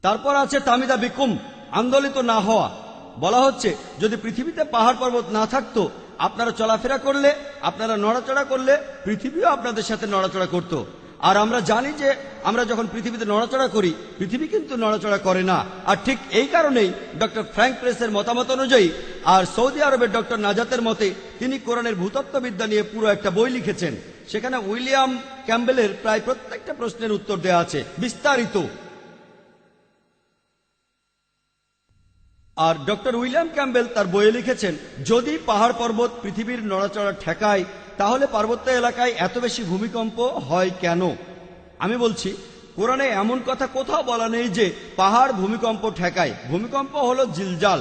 তারপর আছে তামিদা বিকুম, আন্দোলিত না হওয়া। বলা হচ্ছে যদি পৃথিবীতে পাহাড় পর্বত না থাকতো, আপনারা চলাফেরা করলে, আপনারা নড়াচড়া করলে, পৃথিবীও আপনাদের সাথে নড়াচড়া করত। আর আমরা জানি যে আমরা যখন পৃথিবীতে নড়াচড়া করি, পৃথিবী কিন্তু নড়াচড়া করে না। আর ঠিক এই কারণেই ডক্টর ফ্র্যাঙ্ক প্রেসের মতামত অনুযায়ী আর সৌদি আরবের ডক্টর নাজাতের মতে, তিনি কোরআনের ভূতত্ত্ববিদ্যা নিয়ে পুরো একটা বই লিখেছেন। সেখানে উইলিয়াম ক্যাম্বেলের প্রায় প্রত্যেকটা প্রশ্নের উত্তর দেওয়া আছে, বিস্তারিত। আর ডক্টর উইলিয়াম ক্যাম্বেল তার বইয়ে লিখেছেন, যদি পাহাড় পর্বত পৃথিবীর নড়াচড়া ঠেকায়, তাহলে পার্বত্য এলাকায় এত বেশি ভূমিকম্প হয় কেন? আমি বলছি, কোরআনে এমন কথা কোথাও বলা নেই যে পাহাড় ভূমিকম্প ঠেকায়। ভূমিকম্প হলো জিলজাল।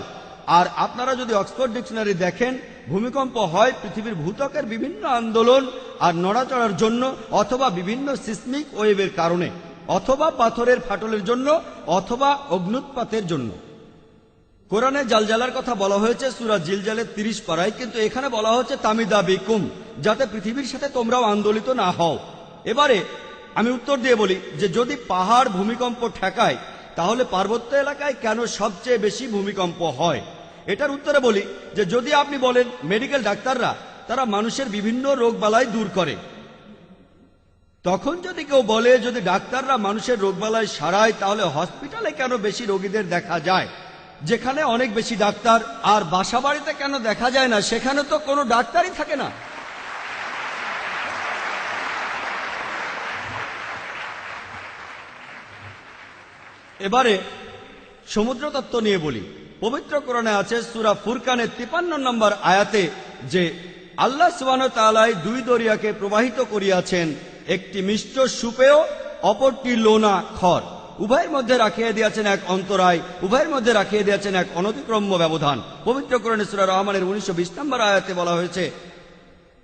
আর আপনারা যদি অক্সফোর্ড ডিকশনারি দেখেন, ভূমিকম্প হয় পৃথিবীর ভূত্বকের বিভিন্ন আন্দোলন আর নড়াচড়ার জন্য, অথবা বিভিন্ন সিসমিক ওয়েভের কারণে, অথবা পাথরের ফাটলের জন্য, অথবা অগ্নুৎপাতের জন্য। কোরআনে জালজালার কথা বলা হয়েছে সূরা জিলজালের 30 পারায়, কিন্তু এখানে বলা হচ্ছে তামিদা বিকুম, যাতে পৃথিবীর সাথে তোমরাও আন্দোলিত না হও। এবারে আমি উত্তর দিয়ে বলি যে যদি পাহাড় ভূমিকম্প ঠেকায়, তাহলে পার্বত্য এলাকায় কেন সবচেয়ে বেশি ভূমিকম্প হয়? এটার উত্তরে বলি যে যদি আপনি বলেন মেডিকেল ডাক্তাররা তারা মানুষের বিভিন্ন রোগ বালাই দূর করে, তখন যদি কেউ বলে যদি ডাক্তাররা মানুষের রোগ বালাই সারায়, তাহলে হসপিটালে কেন বেশি রোগীদের দেখা যায়? যেখানে অনেক বেশি ডাক্তার। আর বাসা বাড়িতে কেন দেখা যায় না? সেখানে তো কোনো ডাক্তারই থাকে না। এবারে সমুদ্র তত্ত্ব নিয়ে বলি। পবিত্র কোরআনে আছে সূরা ফুরকানের 53 নম্বর আয়াতে যে আল্লাহ সুবহানাহু ওয়া তাআলা দুই দরিয়াকে প্রবাহিত করিয়াছেন, একটি মিষ্ট সুপেয়, অপরটি লোনা খর। উভয়ের মধ্যে রাখিয়ে দিয়েছেন এক অন্তরায়, উভয়ের মধ্যে রাখিয়ে দিয়েছেন এক অনতিক্রম্য ব্যবধান। পবিত্র কোরআনে সূরা রহমানের 1920 নম্বর আয়াতে বলা হয়েছে,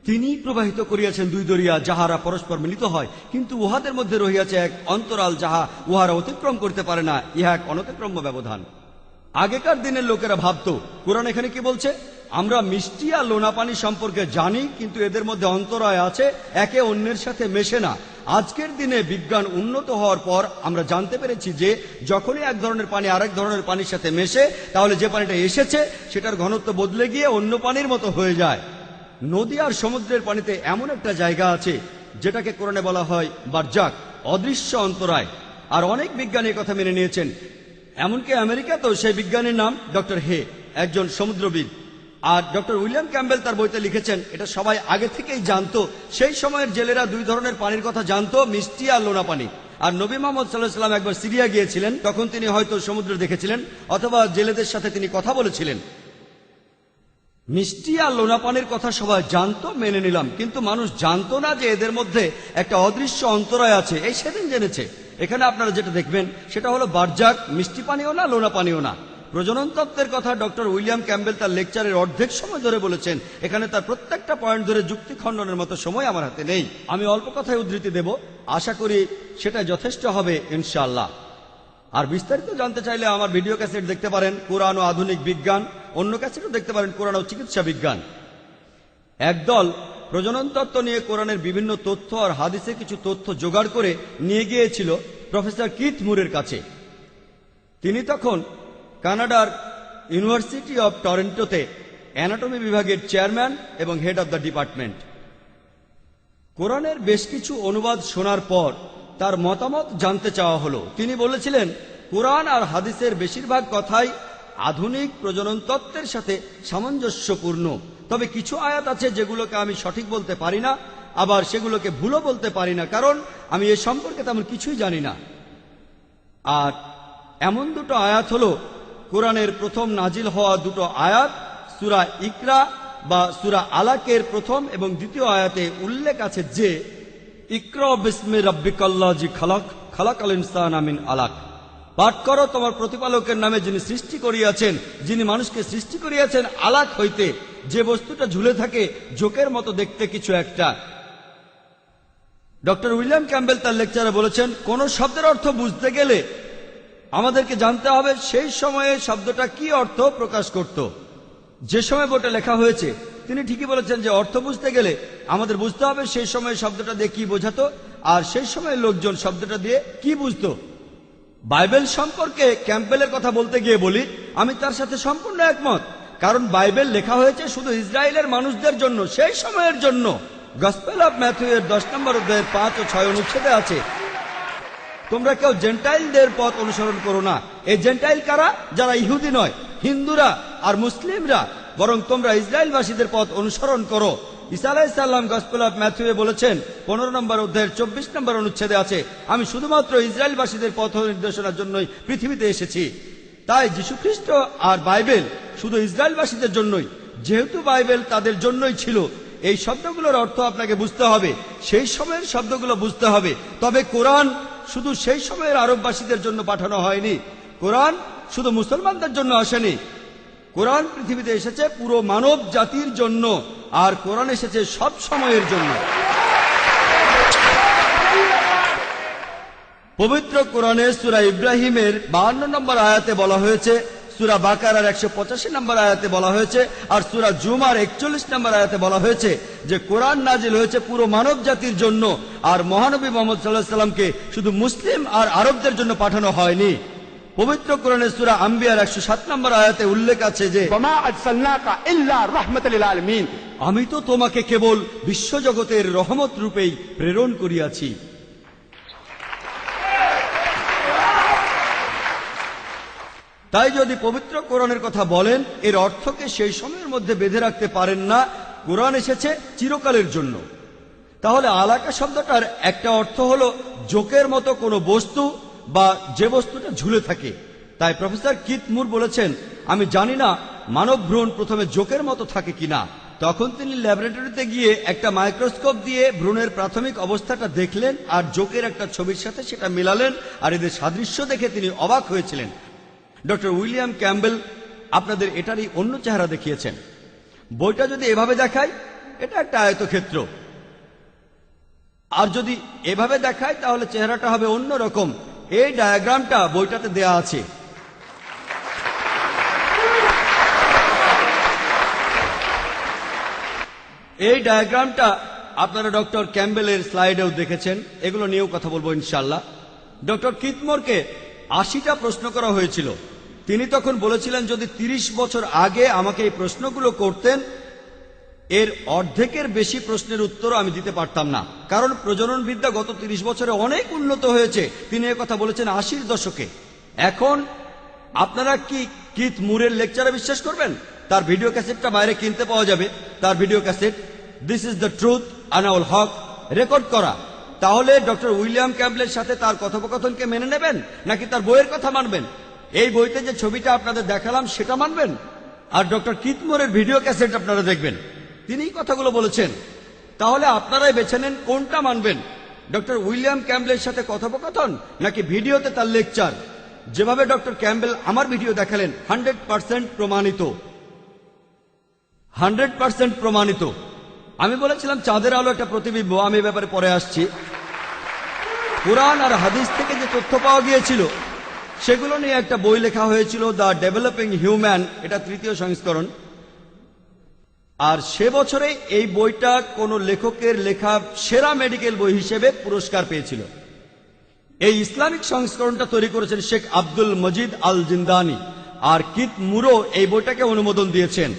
তিনি প্রবাহিত করিয়াছেন দুই দরিয়া, যাহারা পরস্পর মিলিত হয়, কিন্তু উহাদের মধ্যে রহিয়াছে এক অন্তরাল, যাহা উহারা অতিক্রম করতে পারে না, ইহা এক অনতিক্রম্য ব্যবধান। আগেকার দিনের লোকেরা ভাবত, কোরআন এখানে কি বলছে, আমরা মিষ্টি আর লোনা পানি সম্পর্কে জানি, কিন্তু এদের মধ্যে অন্তরায় আছে, একে অন্যের সাথে মেশে না। আজকের দিনে বিজ্ঞান উন্নত হওয়ার পর আমরা জানতে পেরেছি যে যখনই এক ধরনের পানি আরেক ধরনের পানির সাথে মেশে, তাহলে যে পানিটা এসেছে সেটার ঘনত্ব বদলে গিয়ে অন্য পানির মতো হয়ে যায়। নদী আর সমুদ্রের পানিতে এমন একটা জায়গা আছে যেটাকে কোরআনে বলা হয় বারজাক, অদৃশ্য অন্তরায়। আর অনেক বিজ্ঞানী কথা মেনে নিয়েছেন। এমনকি আমেরিকাতেও সেই বিজ্ঞানীর নাম ডক্টর হে, একজন সমুদ্রবিদ। আর ডক্টর উইলিয়াম ক্যাম্বেল তার বইতে লিখেছেন, এটা সবাই আগে থেকেই জানতো। সেই সময়ের জেলেরা দুই ধরনের পানির কথা জানতো, মিষ্টি আর লোনা পানি। আর নবী মুহাম্মদ সাল্লাল্লাহু আলাইহি ওয়াসাল্লাম একবার সিরিয়া গিয়েছিলেন, তখন তিনি হয়তো সমুদ্র দেখেছিলেন, অথবা জেলেদের সাথে তিনি কথা বলেছিলেন। মিষ্টি আর লোনা পানির কথা সবাই জানতো, মেনে নিলাম, কিন্তু মানুষ জানতো না যে এদের মধ্যে একটা অদৃশ্য অন্তরায় আছে। এই সেদিন জেনেছে। এখানে আপনারা যেটা দেখবেন সেটা হলো বারজাক, মিষ্টি পানিও না, লোনা পানিও না। প্রজনন তত্ত্বের কথা ডক্টর উইলিয়াম ক্যাম্বেল তার লেকচারের অর্ধেক সময় ধরে বলেছেন। এখানে তার প্রত্যেকটা পয়েন্ট ধরে যুক্তি খণ্ডনের মতো সময় আমার হাতে নেই। আমি অল্প কথায় উদ্ধৃতি দেব, আশা করি সেটা যথেষ্ট হবে ইনশাআল্লাহ। আর বিস্তারিত জানতে চাইলে আমার ভিডিও ক্যাসেট দেখতে পারেন, কোরআন ও আধুনিক বিজ্ঞান। অন্য ক্যাসেটও দেখতে পারেন, কোরআন ও চিকিৎসা বিজ্ঞান। একদল প্রজনন তত্ত্ব নিয়ে কোরআনের বিভিন্ন তথ্য আর হাদিসে কিছু তথ্য জোগাড় করে নিয়ে গিয়েছিল প্রফেসর কিথ মুরের কাছে। তিনি তখন কানাডার ইউনিভার্সিটি অব টরন্টোতে অ্যানাটমি বিভাগের চেয়ারম্যান এবং হেড অব দ্য ডিপার্টমেন্ট। কোরআনের বেশ কিছু অনুবাদ শোনার পর তার মতামত জানতে চাওয়া হলো। তিনি বলেছিলেন, কোরআন আর হাদিসের বেশিরভাগ কথাই আধুনিক প্রজনন তত্ত্বের সাথে সামঞ্জস্যপূর্ণ, তবে কিছু আয়াত আছে যেগুলোকে আমি সঠিক বলতে পারি না, আবার সেগুলোকে ভুলও বলতে পারি না, কারণ আমি এ সম্পর্কে তেমন কিছুই জানি না। আর এমন দুটো আয়াত হলো কোরআনের প্রথম নাজিল হওয়া দুটো আয়াত, সূরা ইকরা বা সূরা আলাকের প্রথম এবং দ্বিতীয় আয়াতে উল্লেখ আছে যে ইকরা বিসমি রাব্বিকাল্লাযী খালাক, খালাকাল ইনসানা মিন আলাক। পাঠ করো তোমার প্রতিপালকের নামে, যিনি সৃষ্টি করিয়াছেন, যিনি মানুষকে সৃষ্টি করিয়াছেন আলাক হইতে, যে বস্তুটা ঝুলে থাকে জোকের মতো দেখতে কিছু একটা। ডক্টর উইলিয়াম ক্যাম্বেল তার লেকচারে বলেছেন, কোন শব্দের অর্থ বুঝতে গেলে আমাদেরকে জানতে হবে সেই সময়ে শব্দটা কি অর্থ প্রকাশ করত। যে সময় বোর্ডে লেখা হয়েছে, তিনি ঠিকই বলেছেন যে অর্থ বুঝতে গেলে আমাদের বুঝতে হবে সেই সময় শব্দটা দিয়ে কি বোঝাতো, আর সেই সময় লোকজন শব্দটা দিয়ে কি বুঝতো। বাইবেল সম্পর্কে ক্যাম্পবেলের কথা বলতে গিয়ে বলি, আমি তার সাথে সম্পূর্ণ একমত। কারণ বাইবেল লেখা হয়েছে শুধু ইসরায়েলের মানুষদের জন্য, সেই সময়ের জন্য। গসপেল অফ ম্যাথিউ এর 10 নম্বর অধ্যায়ের 5 ও 6 অনুচ্ছেদে আছে, তোমরা কেউ জেন্টাইলদের পথ অনুসরণ করো না। এই জেন্টাইল কারা? যারা ইহুদি নয়, হিন্দুরা আর মুসলিমরা, বরং তোমরা ইসরায়েলবাসীদের পথ অনুসরণ করো। ঈসা আলাইহিস সালাম গসপেল অফ ম্যাথিউ বলেছেন 15 নম্বর অধ্যায়ের 24 নম্বর অনুচ্ছেদে আছে, আমি শুধুমাত্র ইসরায়েলবাসীদের পথ নির্দেশনার জন্যই পৃথিবীতে এসেছি। তাই যীশুখ্রিস্ট আর বাইবেল শুধু ইসরায়েলবাসীদের জন্যই। যেহেতু বাইবেল তাদের জন্যই ছিল, এই শব্দগুলোর অর্থ আপনাকে বুঝতে হবে, সেই সময়ের শব্দগুলো বুঝতে হবে। তবে কোরআন শুধু সেই সময়ের আরববাসীদের জন্য পাঠানো হয়নি, কোরআন শুধু মুসলমানদের জন্য আসেনি। কোরআন পৃথিবীতে এসেছে পুরো মানব জাতির জন্য, আর কোরআন এসেছে সব সময়ের জন্য। পবিত্র কোরআনে সূরা ইব্রাহিমের 52 নম্বর আয়াতে বলা হয়েছে, সূরা বাকারার 185 নম্বর আয়াতে বলা হয়েছে, আর সূরা জুমার 41 নম্বর আয়াতে বলা হয়েছে যে কোরআন নাজিল হয়েছে পুরো মানব জাতির জন্য, আর মহানবী মুহাম্মদ সাল্লাল্লাহু আলাইহি সাল্লামকে শুধু মুসলিম আর আরবদের জন্য পাঠানো হয়নি। পবিত্র কোরআনে সূরা আম্বিয়ার 107 নম্বর আয়াতে উল্লেখ আছে যে ওয়ামা আরসালনাকা ইল্লা রাহমাতাল লিল আলামিন, আমি তো তোমাকে কেবল বিশ্বজগতের রহমত রূপেই প্রেরণ করিয়াছি। তাই যদি পবিত্র কোরআনের কথা বলেন, এর অর্থকে সেই সময়ের মধ্যে বেঁধে রাখতে পারেন না। কোরআন এসেছে চিরকালের জন্য। তাহলে আলাকা শব্দটার একটা অর্থ হলো জোকের মতো কোনো বস্তু বা যে বস্তুটা ঝুলে থাকে। তাই প্রফেসর কিথ মুর বলেছেন, আমি জানি না মানব ভ্রূণ প্রথমে জোকের মতো থাকে কিনা। তখন তিনি ল্যাবরেটরিতে গিয়ে একটা মাইক্রোস্কোপ দিয়ে ভ্রূণের প্রাথমিক অবস্থাটা দেখলেন আর জোকের একটা ছবির সাথে সেটা মেলালেন, আর এদের সাদৃশ্য দেখে তিনি অবাক হয়েছিলেন। ডক্টর উইলিয়াম ক্যাম্বেল আপনাদের এটারই অন্য চেহারা দেখিয়েছেন। বইটা যদি এভাবে দেখায়, এটা একটা আয়তক্ষেত্র, আর যদি এভাবে দেখায় তাহলে চেহারাটা হবে অন্য রকম। এই ডায়াগ্রামটা বইটাতে দেয়া আছে। এই ডায়াগ্রামটা আপনারা ডক্টর ক্যাম্বেলের স্লাইডেও দেখেছেন, এগুলো নিয়েও কথা বলবো ইনশাল্লাহ। ডক্টর কিথ মুরকে 80টা প্রশ্ন করা হয়েছিল। তিনি তখন বলেছিলেন, যদি 30 বছর আগে আমাকে এই প্রশ্নগুলো করতেন, এর অর্ধেকের বেশি প্রশ্নের উত্তর আমি দিতে পারতাম না, কারণ প্রজনন বিদ্যা গত 30 বছরে অনেক উন্নত হয়েছে। তিনি কথা বলেছেন 80-র দশকে। এখন আপনারা কি কিথ মুরের লেকচারে বিশ্বাস করবেন? তার ভিডিও ক্যাসেটটা বাইরে কিনতে পাওয়া যাবে। তার video cassette this is the truth Anaul Haque record করা। তাহলে ডক্টর উইলিয়াম ক্যাম্বেলের সাথে তার কথোপকথনকে মেনে নেবেন, নাকি তার বইয়ের কথা মানবেন? এই বইতে যে ছবিটা আপনাদের দেখালাম সেটা মানবেন, আর ডক্টর কিথ মুরের ভিডিও ক্যাসেট আপনারা দেখবেন, তিনিই কথাগুলো বলেছেন। তাহলে আপনারাই বেছে নেন কোনটা মানবেন, ডক্টর উইলিয়াম ক্যাম্বেলের সাথে কথোপকথন নাকি ভিডিওতে তার লেকচার। যেভাবে ডক্টর ক্যাম্বেল আমার ভিডিও দেখালেন 100% প্রমাণিত, 100% প্রমাণিত। আমি বলেছিলাম চাঁদের আলো একটা প্রতিবিম্ব, আমি এ ব্যাপারে পরে আসছি। কোরআন আর হাদিস থেকে যে তথ্য পাওয়া গিয়েছিল সেগুলো নিয়ে একটা বই লেখা হয়েছিল, দ্য ডেভেলপিং হিউম্যান, এটা 3য় সংস্করণ। আর সে বছরে এই বইটা কোন লেখকের লেখা সেরা মেডিকেল বই হিসেবে পুরস্কার পেয়েছিল। এই ইসলামিক সংস্করণটা তৈরি করেছেন শেখ আব্দুল মজিদ আল জিন্দানি, আর কিথ মুরও এই বইটাকে অনুমোদন দিয়েছেন।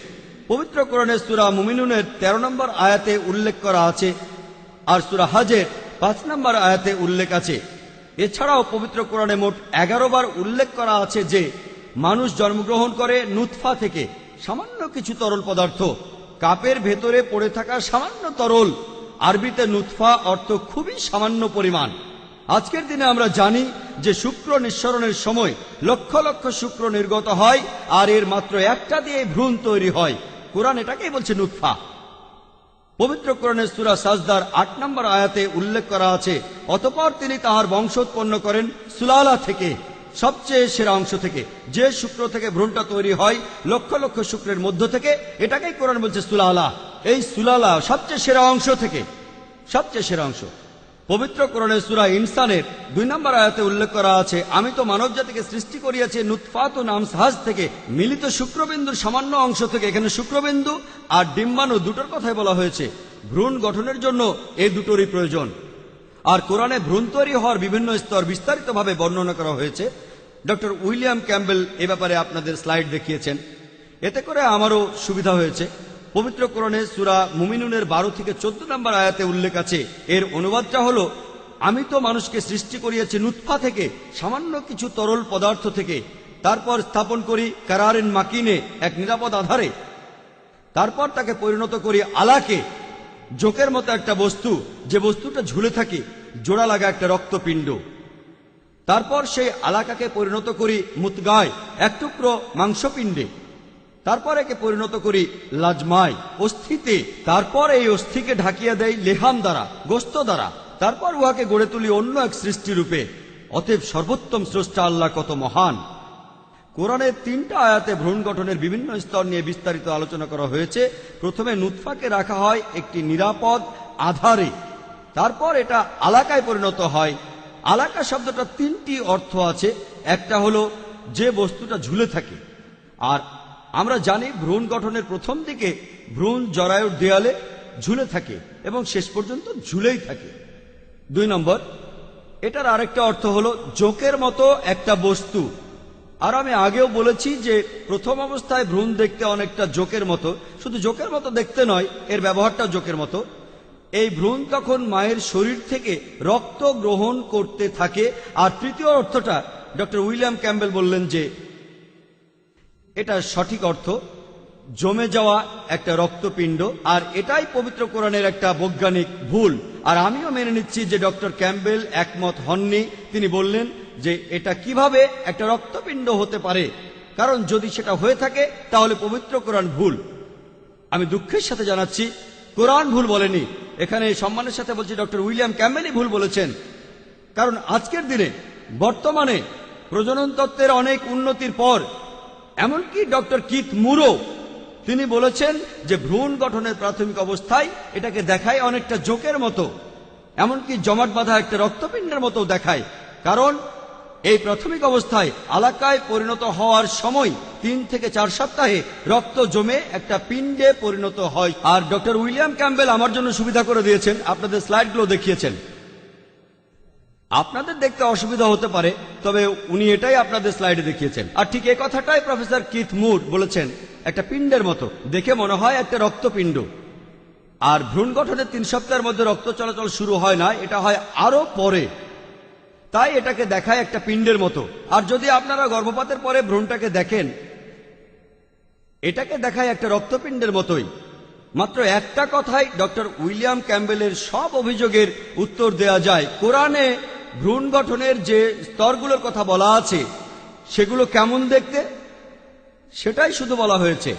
পবিত্র কোরআনের সূরা মুমিনুনের 13 নম্বর আয়াতে উল্লেখ করা আছে, আর সূরা হজের 5 নম্বর আয়াতে উল্লেখ আছে। এছাড়াও পবিত্র কোরআনে মোট 11 বার উল্লেখ করা আছে যে মানুষ জন্মগ্রহণ করে নুতফা থেকে, সামান্য কিছু তরল পদার্থ, কাপের ভেতরে পড়ে থাকা সামান্য তরল। আরবিতে নুতফা অর্থ খুবই সামান্য পরিমাণ। আজকের দিনে আমরা জানি যে শুক্র নিঃসরণের সময় লক্ষ লক্ষ শুক্র নির্গত হয়, আর এর মাত্র একটা দিয়ে ভ্রূণ তৈরি হয়। কোরআন এটাকেই বলছে নুতফা। পবিত্র কোরআনের সূরা সাজদার 8 নম্বর আয়াতে উল্লেখ করা আছে, অতঃপর তিনি তাহার বংশ উৎপন্ন করেন সুলালা থেকে, সবচেয়ে সেরা অংশ থেকে। যে শুক্র থেকে ভ্রূণটা তৈরি হয় লক্ষ লক্ষ শুক্রের মধ্য থেকে, এটাকেই কোরআন বলছে সুলালা। এই সুলালা সবচেয়ে সেরা অংশ থেকে, সবচেয়ে সেরা অংশ। পবিত্র কোরআনের সূরা ইনসানের 2 নম্বর আয়াতে উল্লেখ করা আছে, আমি তো মানব জাতিকে সৃষ্টি করিয়াছি নুতফাতুন আমসাজ থেকে, মিলিত শুক্রবিন্দুর সামান্য অংশ থেকে। এখানে শুক্রবিন্দু আর ডিম্বাণু দুটোর কথাই বলা হয়েছে। ভ্রূণ গঠনের জন্য এই দুটোরই প্রয়োজন। আর কোরআনে ভ্রূণ তৈরি হওয়ার বিভিন্ন স্তর বিস্তারিতভাবে বর্ণনা করা হয়েছে। ডক্টর উইলিয়াম ক্যাম্বেল এ ব্যাপারে আপনাদের স্লাইড দেখিয়েছেন। এতে করে আমারও সুবিধা হয়েছে। পবিত্র কোরআনে সূরা মুমিনুনের 12 থেকে 14 নম্বর আয়াতে উল্লেখ আছে, এর অনুবাদটা হলো, আমি তো মানুষকে সৃষ্টি করিয়েছি নুতফা থেকে, সামান্য কিছু তরল পদার্থ থেকে, তারপর স্থাপন করি কারারিন মাকিনে, এক নিরাপদ আধারে, তারপর তাকে পরিণত করি আলাকে, জোকের মতো একটা বস্তু, যে বস্তুটা ঝুলে থাকে, জোড়া লাগা একটা রক্তপিণ্ড। তারপর সেই আলাকাকে পরিণত করি মুতগায়, এক টুকরো মাংসপিণ্ডে। তারপর একে পরিণত করি লাজমায়, অস্থিতে। তারপর এই অস্থিকে ঢাকিয়া দেয় লেহাম দ্বারা, গোস্ত দ্বারা। তারপর উহাকে গড়ে তুলি অন্য এক সৃষ্টিরূপে। অতএব সর্বোত্তম স্রষ্টা আল্লাহ কত মহান। কোরআনের 3টা আয়াতে ভ্রূণ গঠনের বিভিন্ন স্তর নিয়ে বিস্তারিত আলোচনা করা হয়েছে। প্রথমে নুতফাকে রাখা হয় একটি নিরাপদ আধারে, তারপর এটা আলাকায় পরিণত হয়। আলাকা শব্দটা 3টি অর্থ আছে। একটা হলো যে বস্তুটা ঝুলে থাকে, আর আমরা জানি ভ্রূণ গঠনের প্রথম দিকে ভ্রূণ জরায়ুর দেয়ালে ঝুলে থাকে এবং শেষ পর্যন্ত ঝুলেই থাকে। 2 নম্বর, এটার আরেকটা অর্থ হলো জোকের মতো একটা বস্তু। আর আমি আগেও বলেছি যে প্রথম অবস্থায় ভ্রূণ দেখতে অনেকটা জোকের মতো। শুধু জোকের মতো দেখতে নয়, এর ব্যবহারটাও জোকের মতো। এই ভ্রূণ তখন মায়ের শরীর থেকে রক্ত গ্রহণ করতে থাকে। আর তৃতীয় অর্থটা ডক্টর উইলিয়াম ক্যাম্বেল বললেন যে এটা সঠিক অর্থ, জমে যাওয়া একটা রক্তপিণ্ড। আর এটাই পবিত্র কোরআনের একটা বৈজ্ঞানিক ভুল। আর আমিও মেনে নিচ্ছি যে ডক্টর ক্যাম্বেল একমত হননি। তিনি বললেন যে এটা কিভাবে একটা রক্তপিণ্ড হতে পারে, কারণ যদি সেটা হয়ে থাকে তাহলে পবিত্র কোরআন ভুল। আমি দুঃখের সাথে জানাচ্ছি, কোরআন ভুল বলেনি। এখানে সম্মানের সাথে বলছি, ডক্টর উইলিয়াম ক্যাম্বেলই ভুল বলেছেন। কারণ আজকের দিনে বর্তমানে প্রজনন তত্ত্বের অনেক উন্নতির পর, এমনকি ডক্টর কিথ মুরও তিনি বলেছেন যে ভ্রূণ গঠনের প্রাথমিক অবস্থায় এটাকে দেখায় অনেকটা জোকের মতো, এমনকি জমাট বাঁধা একটা রক্তপিণ্ডের মতো দেখায়। কারণ এই প্রাথমিক অবস্থায় আলাকায় পরিণত হওয়ার সময় 3 থেকে 4 সপ্তাহে রক্ত জমে একটা পিণ্ডে পরিণত হয়। আর ডক্টর উইলিয়াম ক্যাম্বেল আমার জন্য সুবিধা করে দিয়েছেন, আপনাদের স্লাইডগুলো দেখিয়েছেন। আপনাদের দেখতে অসুবিধা হতে পারে, তবে উনি এটাই আপনাদের স্লাইডে দেখিয়েছেন। আর ঠিক এই কথাটাই প্রফেসর কিথ মুর বলেছেন, একটা পিণ্ডের মতো দেখে মনে হয় একটা রক্তপিণ্ড। আর ভ্রূণ গঠনের 3 সপ্তাহের মধ্যে রক্ত চলাচল শুরু হয় না, এটা হয় আরো পরে। তাই এটাকে দেখায় একটা পিণ্ডের মতো। আর যদি আপনারা গর্ভপাতের পরে ভ্রূণটাকে দেখেন, এটাকে দেখায় একটা রক্তপিণ্ডের মতোই। মাত্র একটা কথায় ডক্টর উইলিয়াম ক্যাম্বেলের সব অভিযোগের উত্তর দেয়া যায়। কোরআনে ভ্রূণ গঠনের যে স্তরগুলোর কথা বলা আছে সেগুলো কেমন দেখতে সেটাই শুধু বলা হয়েছে।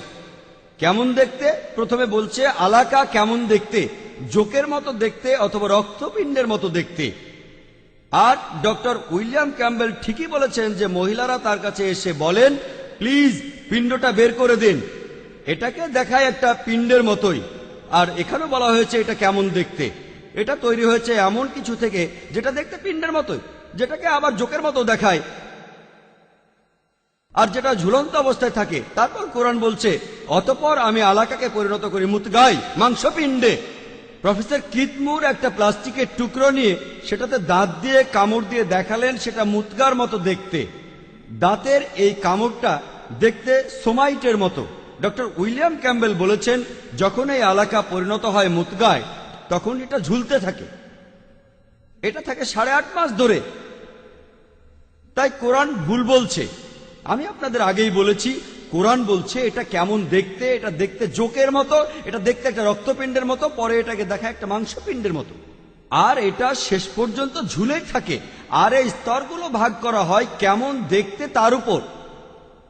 কেমন দেখতে প্রথমে বলছে, আলাকা কেমন দেখতে, জোকের মতো দেখতে অথবা রক্তপিণ্ডের মতো দেখতে। আর ডক্টর উইলিয়াম ক্যাম্বেল ঠিকই বলেছেন যে মহিলারা তার কাছে এসে বলেন, প্লিজ পিণ্ডটা বের করে দিন। এটাকে দেখায় একটা পিণ্ডের মতোই। আর এখানে বলা হয়েছে এটা কেমন দেখতে। এটা তৈরি হয়েছে এমন কিছু থেকে যেটা দেখতে পিণ্ডের মতোই, যেটাকে আবার জোকের মতো দেখায়, আর যেটা ঝুলন্ত অবস্থায় থাকে। তারপর কোরআন বলছে, অতঃপর আমি আলাকাকে পরিণত করি মুতগায়, মাংসপিণ্ডে। প্রফেসর কিথ মুর একটা প্লাস্টিকের টুকরো নিয়ে সেটাতে দাঁত দিয়ে কামড় দিয়ে দেখালেন সেটা মুতগার মতো দেখতে। দাঁতের এই কামড়টা দেখতে সোমাইটের মতো। ডক্টর উইলিয়াম ক্যাম্বেল বলেছেন, যখন এই আলাকা পরিণত হয় মুতগায়, তখন এটা ঝুলতে থাকে। এটা থাকে 8.5 মাস ধরে। তাই কোরআন ভুল বলছে। আমি আপনাদের আগেই বলেছি, কোরআন বলছে এটা কেমন দেখতে, এটা দেখতে জোকের মতো, এটা দেখতে একটা রক্তপিণ্ডের মতো, পরে এটাকে দেখা একটা মাংসপিণ্ডের মতো। আর এটা শেষ পর্যন্ত ঝুলেই থাকে। আর এই স্তরগুলো ভাগ করা হয় কেমন দেখতে তার উপর,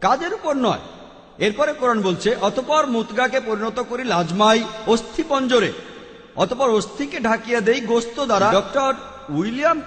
কাজের উপর নয়। এরপরে কোরআন বলছে, অতঃপর মুতগাকে পরিণত করি লাজমাই, অস্থি পঞ্জরে। অতঃপর অস্থিকে ঢাকিয়া দেই গোস্ত দ্বারা। Doctor William